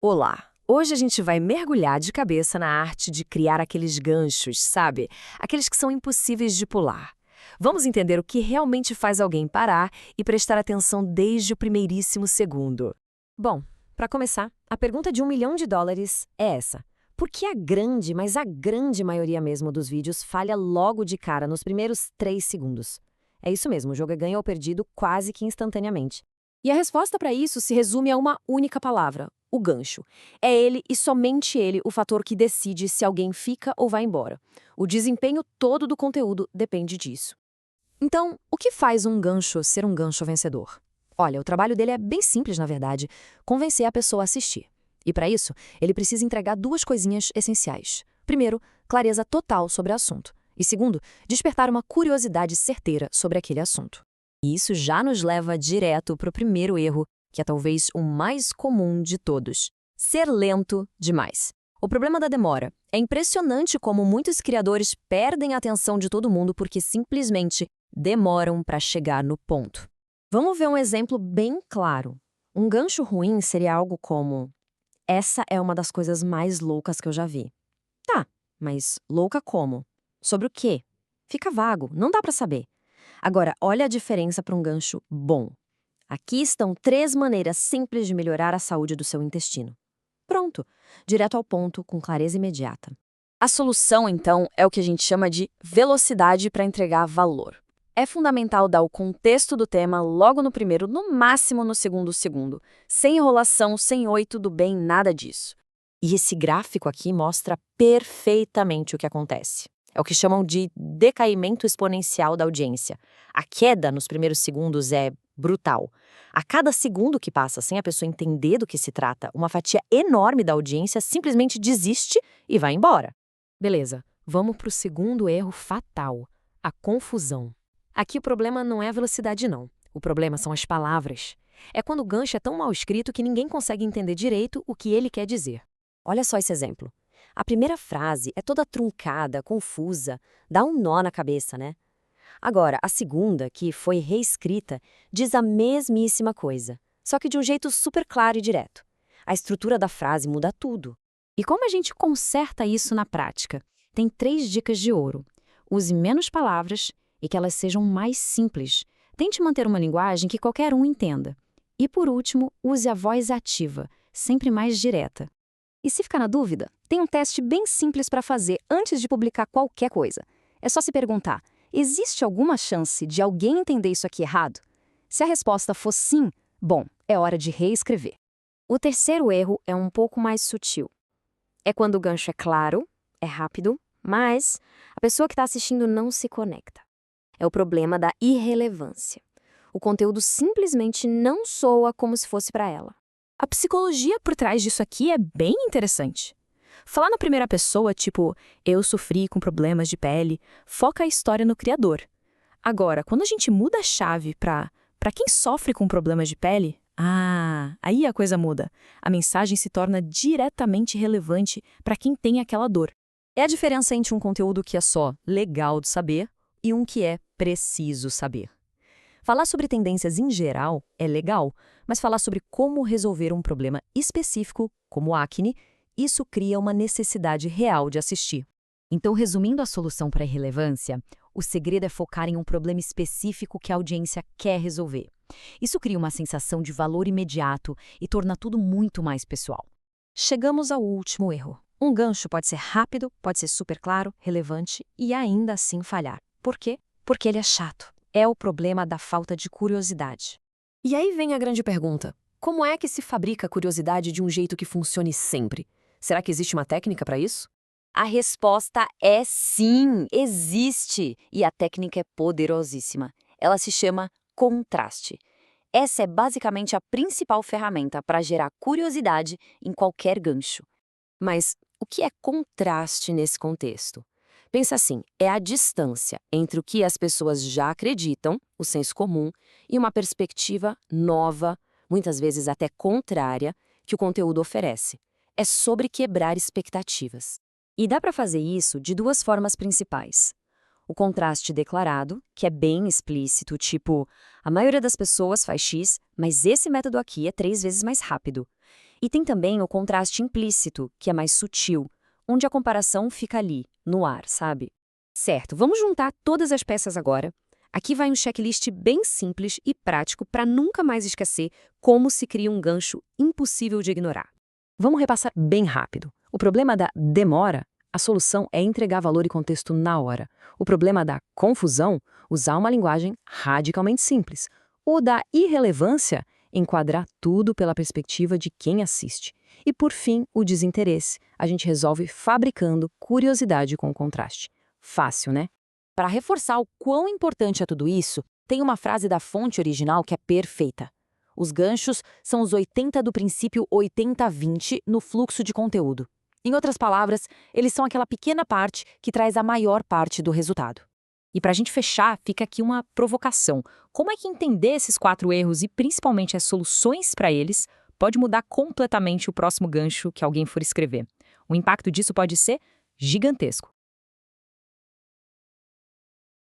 Olá! Hoje a gente vai mergulhar de cabeça na arte de criar aqueles ganchos, sabe? Aqueles que são impossíveis de pular. Vamos entender o que realmente faz alguém parar e prestar atenção desde o primeiríssimo segundo. Bom, para começar, a pergunta de US$ 1 milhão é essa. Por que a grande, mas a grande maioria mesmo dos vídeos falha logo de cara nos primeiros 3 segundos? É isso mesmo, o jogo é ganho ou perdido quase que instantaneamente. E a resposta para isso se resume a uma única palavra: o gancho. É ele e somente ele o fator que decide se alguém fica ou vai embora. O desempenho todo do conteúdo depende disso. Então, o que faz um gancho ser um gancho vencedor? Olha, o trabalho dele é bem simples, na verdade: convencer a pessoa a assistir. E para isso, ele precisa entregar duas coisinhas essenciais. Primeiro, clareza total sobre o assunto. E segundo, despertar uma curiosidade certeira sobre aquele assunto. E isso já nos leva direto para o primeiro erro, que é talvez o mais comum de todos: ser lento demais. O problema da demora. É impressionante como muitos criadores perdem a atenção de todo mundo porque simplesmente demoram para chegar no ponto. Vamos ver um exemplo bem claro. Um gancho ruim seria algo como: essa é uma das coisas mais loucas que eu já vi. Tá, mas louca como? Sobre o quê? Fica vago, não dá para saber. Agora, olha a diferença para um gancho bom. Aqui estão 3 maneiras simples de melhorar a saúde do seu intestino. Pronto, direto ao ponto, com clareza imediata. A solução, então, é o que a gente chama de velocidade para entregar valor. É fundamental dar o contexto do tema logo no primeiro, no máximo no segundo segundo. Sem enrolação, sem oi, tudo bem, nada disso. E esse gráfico aqui mostra perfeitamente o que acontece. É o que chamam de decaimento exponencial da audiência. A queda nos primeiros segundos é brutal. A cada segundo que passa sem a pessoa entender do que se trata, uma fatia enorme da audiência simplesmente desiste e vai embora. Beleza, vamos para o segundo erro fatal: a confusão. Aqui o problema não é a velocidade, não. O problema são as palavras. É quando o gancho é tão mal escrito que ninguém consegue entender direito o que ele quer dizer. Olha só esse exemplo. A primeira frase é toda truncada, confusa, dá um nó na cabeça, né? Agora, a segunda, que foi reescrita, diz a mesmíssima coisa, só que de um jeito super claro e direto. A estrutura da frase muda tudo. E como a gente conserta isso na prática? Tem 3 dicas de ouro. Use menos palavras e que elas sejam mais simples. Tente manter uma linguagem que qualquer um entenda. E por último, use a voz ativa, sempre mais direta. E se ficar na dúvida, tem um teste bem simples para fazer antes de publicar qualquer coisa. É só se perguntar: existe alguma chance de alguém entender isso aqui errado? Se a resposta for sim, bom, é hora de reescrever. O terceiro erro é um pouco mais sutil. É quando o gancho é claro, é rápido, mas a pessoa que está assistindo não se conecta. É o problema da irrelevância. O conteúdo simplesmente não soa como se fosse para ela. A psicologia por trás disso aqui é bem interessante. Falar na primeira pessoa, tipo, eu sofri com problemas de pele, foca a história no criador. Agora, quando a gente muda a chave para quem sofre com problemas de pele, aí a coisa muda. A mensagem se torna diretamente relevante para quem tem aquela dor. É a diferença entre um conteúdo que é só legal de saber e um que é preciso saber. Falar sobre tendências em geral é legal, mas falar sobre como resolver um problema específico, como acne, isso cria uma necessidade real de assistir. Então, resumindo a solução para a irrelevância, o segredo é focar em um problema específico que a audiência quer resolver. Isso cria uma sensação de valor imediato e torna tudo muito mais pessoal. Chegamos ao último erro. Um gancho pode ser rápido, pode ser super claro, relevante e ainda assim falhar. Por quê? Porque ele é chato. É o problema da falta de curiosidade. E aí vem a grande pergunta: como é que se fabrica a curiosidade de um jeito que funcione sempre? Será que existe uma técnica para isso? A resposta é sim, existe! E a técnica é poderosíssima. Ela se chama contraste. Essa é basicamente a principal ferramenta para gerar curiosidade em qualquer gancho. Mas o que é contraste nesse contexto? Pensa assim: é a distância entre o que as pessoas já acreditam, o senso comum, e uma perspectiva nova, muitas vezes até contrária, que o conteúdo oferece. É sobre quebrar expectativas. E dá para fazer isso de 2 formas principais. O contraste declarado, que é bem explícito, tipo, a maioria das pessoas faz X, mas esse método aqui é 3 vezes mais rápido. E tem também o contraste implícito, que é mais sutil, onde a comparação fica ali, no ar, sabe? Certo, vamos juntar todas as peças agora. Aqui vai um checklist bem simples e prático para nunca mais esquecer como se cria um gancho impossível de ignorar. Vamos repassar bem rápido. O problema da demora, a solução é entregar valor e contexto na hora. O problema da confusão, usar uma linguagem radicalmente simples. O da irrelevância, enquadrar tudo pela perspectiva de quem assiste. E por fim, o desinteresse. A gente resolve fabricando curiosidade com contraste. Fácil, né? Para reforçar o quão importante é tudo isso, tem uma frase da fonte original que é perfeita. Os ganchos são os 80 do princípio 80-20 no fluxo de conteúdo. Em outras palavras, eles são aquela pequena parte que traz a maior parte do resultado. E para a gente fechar, fica aqui uma provocação. Como é que entender esses 4 erros e principalmente as soluções para eles pode mudar completamente o próximo gancho que alguém for escrever? O impacto disso pode ser gigantesco.